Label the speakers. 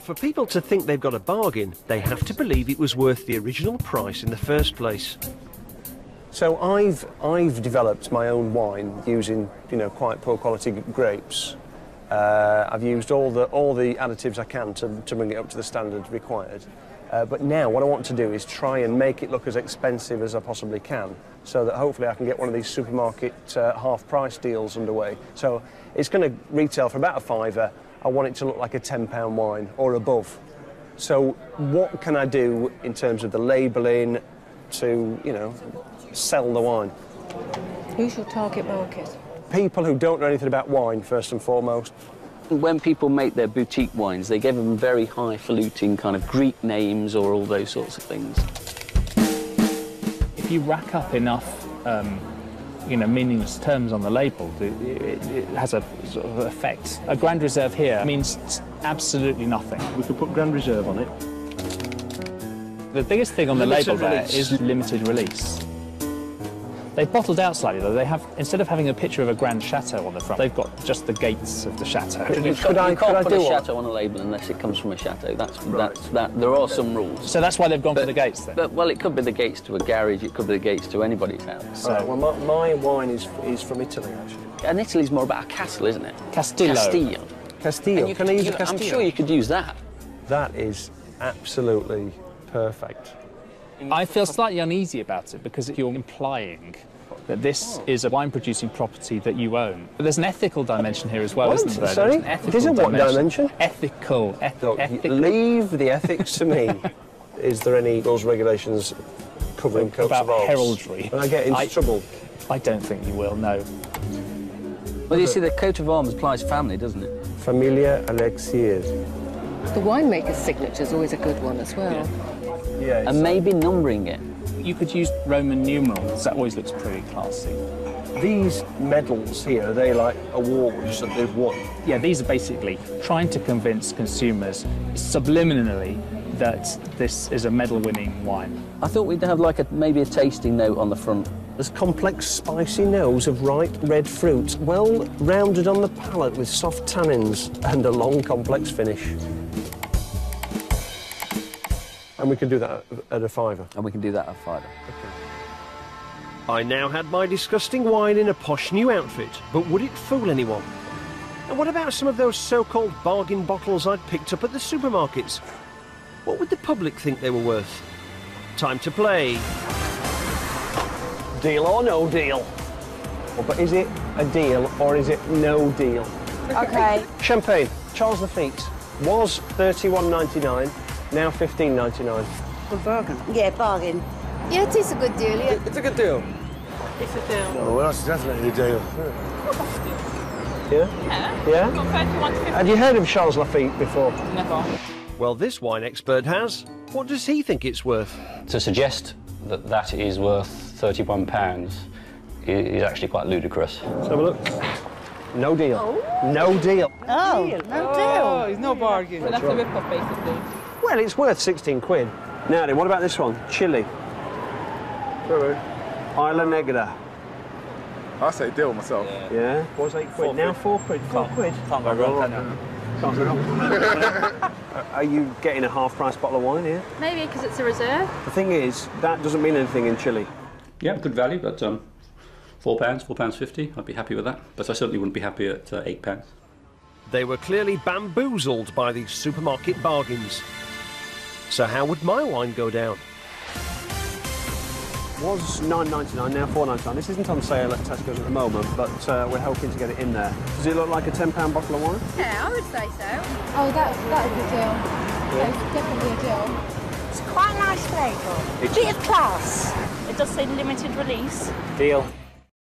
Speaker 1: For people to think they've got a bargain, they have to believe it was worth the original price in the first place.
Speaker 2: So I've developed my own wine using, you know, quite poor quality grapes. I've used all the additives I can to bring it up to the standard required. But now what I want to do is try and make it look as expensive as I possibly can, so that hopefully I can get one of these supermarket half-price deals underway. So it's going to retail for about a £5. I want it to look like a £10 wine or above. So what can I do in terms of the labelling to, you know, sell the wine?
Speaker 3: Who's your target market?
Speaker 2: People who don't know anything about wine, first and foremost.
Speaker 4: When people make their boutique wines, they give them very highfalutin kind of Greek names or all those sorts of things.
Speaker 5: If you rack up enough, you know, meaningless terms on the label, it has a sort of effect. A Grand Reserve here means absolutely nothing.
Speaker 1: We could put Grand Reserve on it.
Speaker 5: The biggest thing on the label there is limited release. They've bottled out slightly, though. They have, instead of having a picture of a grand chateau on the front, they've got just the gates of the chateau.
Speaker 4: You can't put a chateau on a label unless it comes from a chateau. There are some rules.
Speaker 5: So that's why they've gone for the gates, then?
Speaker 4: Well, it could be the gates to a garage, it could be the gates to anybody's house.
Speaker 2: So, well, my wine is from Italy, actually.
Speaker 4: And Italy's more about a castle, isn't it?
Speaker 5: Castillo.
Speaker 2: Castillo. Can I use a Castillo?
Speaker 4: I'm sure you could use that.
Speaker 2: That is absolutely perfect.
Speaker 5: I feel slightly uneasy about it because you're implying that this is a wine-producing property that you own. But there's an ethical dimension here as well,
Speaker 2: What?
Speaker 5: isn't there?
Speaker 2: Sorry?
Speaker 5: It
Speaker 2: is a what dimension?
Speaker 5: Ethical.
Speaker 2: Look, leave the ethics to me. Is there any rules, regulations covering coats
Speaker 5: about
Speaker 2: of arms?
Speaker 5: Heraldry?
Speaker 2: When I get into trouble?
Speaker 5: I don't think you will, no.
Speaker 4: Well, you see, the coat of arms applies family, doesn't it?
Speaker 2: Famiglia Alexir.
Speaker 3: The winemaker's signature is always a good one as well.
Speaker 2: Yeah,
Speaker 4: And maybe numbering it.
Speaker 5: You could use Roman numerals. That always looks pretty classy.
Speaker 2: These medals here, are they like awards that they've won?
Speaker 5: Yeah, these are basically trying to convince consumers subliminally that this is a medal-winning wine.
Speaker 4: I thought we'd have like maybe a tasting note on the front.
Speaker 2: There's complex, spicy nose of ripe red fruit, well rounded on the palate with soft tannins and a long, complex finish. And we can do that at a £5.
Speaker 4: And we can do that at £5.
Speaker 2: Okay.
Speaker 1: I now had my disgusting wine in a posh new outfit, but would it fool anyone? And what about some of those so-called bargain bottles I'd picked up at the supermarkets? What would the public think they were worth? Time to play.
Speaker 2: Deal or no deal? Well, but is it a deal or is it no deal?
Speaker 6: Okay.
Speaker 2: Champagne, Charles Lafite, was $31.99, now $15.99.
Speaker 6: A bargain. Yeah, bargain.
Speaker 7: Yeah, it is a good deal, yeah.
Speaker 2: It's a good deal.
Speaker 7: It's a deal.
Speaker 2: Oh, well, that's definitely a deal. Yeah?
Speaker 7: Yeah.
Speaker 2: Yeah?
Speaker 7: Got 31 to 50.
Speaker 2: Had you heard of Charles Lafite before?
Speaker 7: Never.
Speaker 1: Well, this wine expert has. What does he think it's worth?
Speaker 8: To suggest that that is worth £31 is actually quite ludicrous.
Speaker 2: Let's have a look. No deal.
Speaker 6: Oh.
Speaker 2: No deal.
Speaker 6: Oh, no deal.
Speaker 7: Oh, it's no bargain. So that's a rip-off, basically.
Speaker 2: Well, it's worth 16 quid. Now then, what about this one? Chile. Isla Negra.
Speaker 9: I say deal myself.
Speaker 2: Yeah? Was 8 quid. Now 4 quid. 4 quid.
Speaker 5: Can't go wrong, can you?
Speaker 2: Can't go wrong. Are you getting a half-price bottle of wine here?
Speaker 7: Maybe because it's a reserve.
Speaker 2: The thing is, that doesn't mean anything in Chile.
Speaker 8: Yeah, good value, but £4, £4.50, I'd be happy with that. But I certainly wouldn't be happy at £8.
Speaker 1: They were clearly bamboozled by these supermarket bargains. So how would my wine go down?
Speaker 2: Was $9.99, now $4.99. This isn't on sale at Tesco's at the moment, but we're hoping to get it in there. Does it look like a £10 bottle of wine?
Speaker 7: Yeah, I would say so.
Speaker 10: Oh, that is a deal. Yeah. It's definitely a deal.
Speaker 6: It's quite a nice flavour. Bit of class.
Speaker 7: It does say limited release.
Speaker 2: Deal.